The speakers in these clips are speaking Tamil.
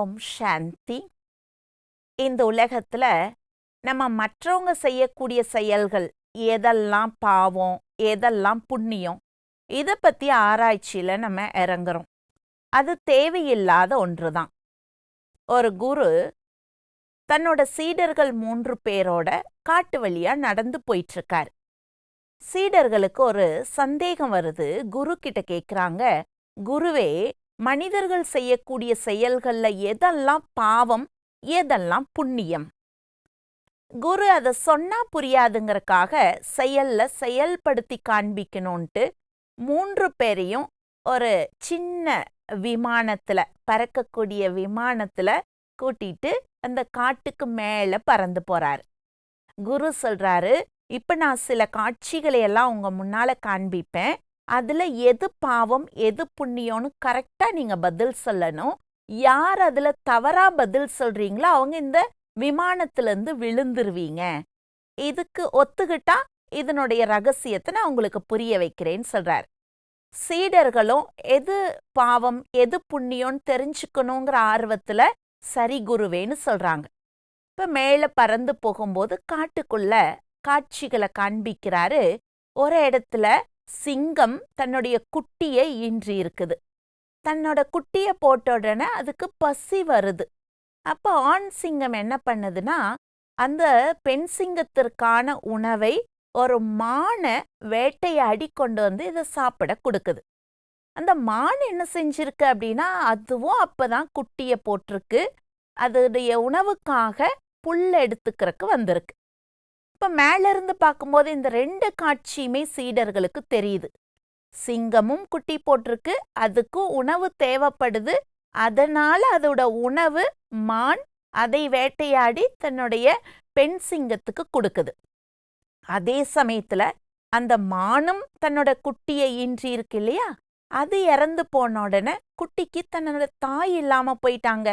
ஓம் சாந்தி. இந்த உலகத்துல நம்ம மற்றவங்க செய்யக்கூடிய செயல்கள் எதெல்லாம் பாவம், எதெல்லாம் புண்ணியம், இதை பத்தி ஆராய்ச்சியில நம்ம இறங்குறோம். அது தேவையில்லாத ஒன்றுதான். ஒரு குரு தன்னோட சீடர்கள் 3 பேரோட காட்டு வழியா நடந்து போயிட்டு இருக்காரு. சீடர்களுக்கு ஒரு சந்தேகம் வருது. குரு கிட்ட கேக்குறாங்க, குருவே, மனிதர்கள் செய்யக்கூடிய செயல்கள்ல எதெல்லாம் பாவம், எதெல்லாம் புண்ணியம்? குரு அதை சொன்னா புரியாதுங்கறக்காக செயல்ல செயல்படுத்தி காண்பிக்கணும்ட்டு 3 பேரையும் ஒரு சின்ன விமானத்துல, பறக்கக்கூடிய விமானத்துல கூட்டிட்டு அந்த காட்டுக்கு மேல பறந்து போறாரு. குரு சொல்றாரு, இப்ப நான் சில காட்சிகளை எல்லாம் உங்க முன்னால காண்பிப்பேன். அதுல எது பாவம், எது புண்ணியம்னு கரெக்டா நீங்க பதில் சொல்லணும். யார் அதுல தவறா பதில் சொல்றீங்களோ அவங்க இந்த விமானத்துல இருந்து விழுந்துருவீங்க. இதுக்கு ஒத்துக்கிட்டா இதனுடைய ரகசியத்தை நான் உங்களுக்கு புரிய வைக்கிறேன்னு சொல்றாரு. சீடர்களும் எது பாவம், எது புண்ணியம்னு தெரிஞ்சுக்கணுங்கிற ஆர்வத்துல சரி குருவேன்னு சொல்றாங்க. இப்ப மேல பறந்து போகும்போது காட்டுக்குள்ள காட்சிகளை காண்பிக்கிறாரு. ஒரு இடத்துல சிங்கம் தன்னுடைய குட்டியை ஈன்றி இருக்குது. தன்னோட குட்டிய போட்ட உடனே அதுக்கு பசி வருது. அப்ப ஆண் சிங்கம் என்ன பண்ணுதுன்னா, அந்த பெண் சிங்கத்திற்கான உணவை ஒரு மானை வேட்டையாடி கொண்டு வந்து இதை சாப்பிட கொடுக்குது. அந்த மான் என்ன செஞ்சிருக்கு அப்படின்னா, அதுவும் அப்பதான் குட்டிய போட்டிருக்கு. அதோடைய உணவுக்காக புல் எடுத்துக்கிறதுக்கு வந்திருக்கு. இப்ப மேல இருந்து பார்க்கும்போது இந்த 2 காட்சியுமே சீடர்களுக்கு தெரியுது. சிங்கமும் குட்டி போட்டிருக்கு, அதுக்கும் உணவு தேவைப்படுது. அதனால அதோட உணவு மான் அதை வேட்டையாடி தன்னுடைய பெண் சிங்கத்துக்கு கொடுக்குது. அதே சமயத்துல அந்த மானும் தன்னோட குட்டியை ஈன்றி இருக்கு இல்லையா, அது இறந்து போன உடனே குட்டிக்கு தன்னோட தாய் இல்லாம போயிட்டாங்க.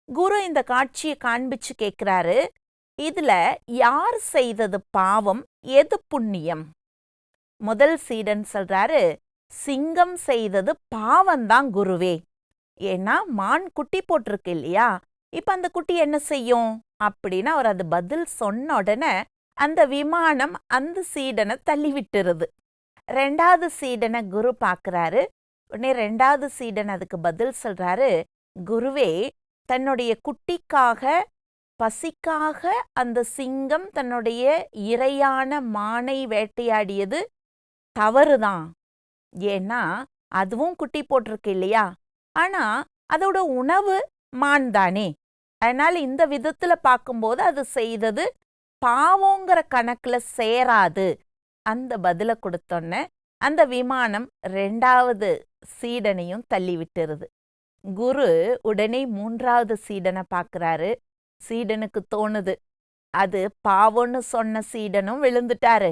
குரு இந்த காட்சியை காண்பிச்சு கேக்குறாரு, இதுல யார் செய்தது பாவம், எது புண்ணியம்? முதல் சீடன் சொல்றாரு, சிங்கம் செய்தது பாவம்தான் குருவே. ஏன்னா மான் குட்டி போட்டிருக்கு இல்லையா, இப்ப அந்த குட்டி என்ன செய்யும் அப்படின்னு அவர் அது பதில் சொன்ன உடனே அந்த விமானம் அந்த சீடனை தள்ளி விட்டுருது. 2வது சீடனை குரு பாக்குறாரு. உடனே 2வது சீடன் அதுக்கு பதில் சொல்றாரு, குருவே, தன்னுடைய குட்டிக்காக பசிக்காக அந்த சிங்கம் தன்னுடைய இரையான மானை வேட்டையாடியது தவறுதான். ஏன்னா அதுவும் குட்டி போட்டிருக்கு இல்லையா, ஆனா அதோட உணவு மான் தானே. அதனால இந்த விதத்துல பார்க்கும்போது அது செய்தது பாவங்கிற கணக்குல சேராது. அந்த பதில கொடுத்தோன்ன அந்த விமானம் 2வது சீடனையும் தள்ளி விட்டுருது. குரு உடனே 3வது சீடனை பார்க்கறாரு. சீடனுக்கு தோணுது, அது பாவம்னு சொன்ன சீடனும் விழுந்துட்டாரு,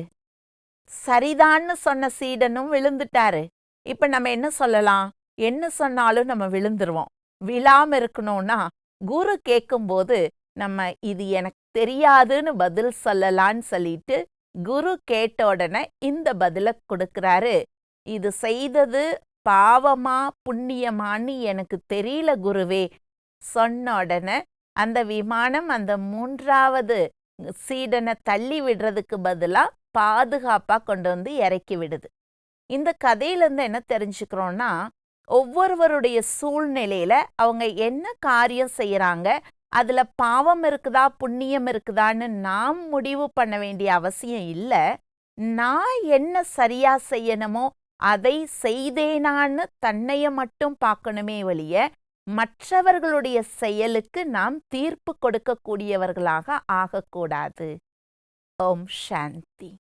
சரிதான்னு சொன்ன சீடனும் விழுந்துட்டாரு. இப்ப நம்ம என்ன சொல்லலாம்? என்ன சொன்னாலும் நம்ம விழுந்துருவோம். விழாம இருக்கணும்னா குரு கேட்கும்போது நம்ம இது எனக்கு தெரியாதுன்னு பதில் சொல்லலான்னு சொல்லிட்டு குரு கேட்ட உடனே இந்த பதில கொடுக்கறாரு. இது செய்தது பாவமா புண்ணியமான்னு எனக்கு தெரியல குருவே சொன்ன உடனே அந்த விமானம் அந்த 3வது சீடனை தள்ளி விடுறதுக்கு பதிலா பாதுகாப்பா கொண்டு வந்து இறக்கி விடுது. இந்த கதையிலிருந்து என்ன தெரிஞ்சுக்கிறோம்னா, ஒவ்வொருவருடைய சூழ்நிலையில அவங்க என்ன காரியம் செய்யறாங்க, அதுல பாவம் இருக்குதா புண்ணியம் இருக்குதான்னு நாம் முடிவு பண்ண வேண்டிய அவசியம் இல்ல. நான் என்ன சரியா செய்யணுமோ அதை செய்தேனான்னு தன்னைய மட்டும் பார்க்கணுமே ஒழிய மற்றவர்களுடைய செயலுக்கு நாம் தீர்ப்பு கொடுக்கக்கூடியவர்களாக ஆகக்கூடாது. ஓம் சாந்தி.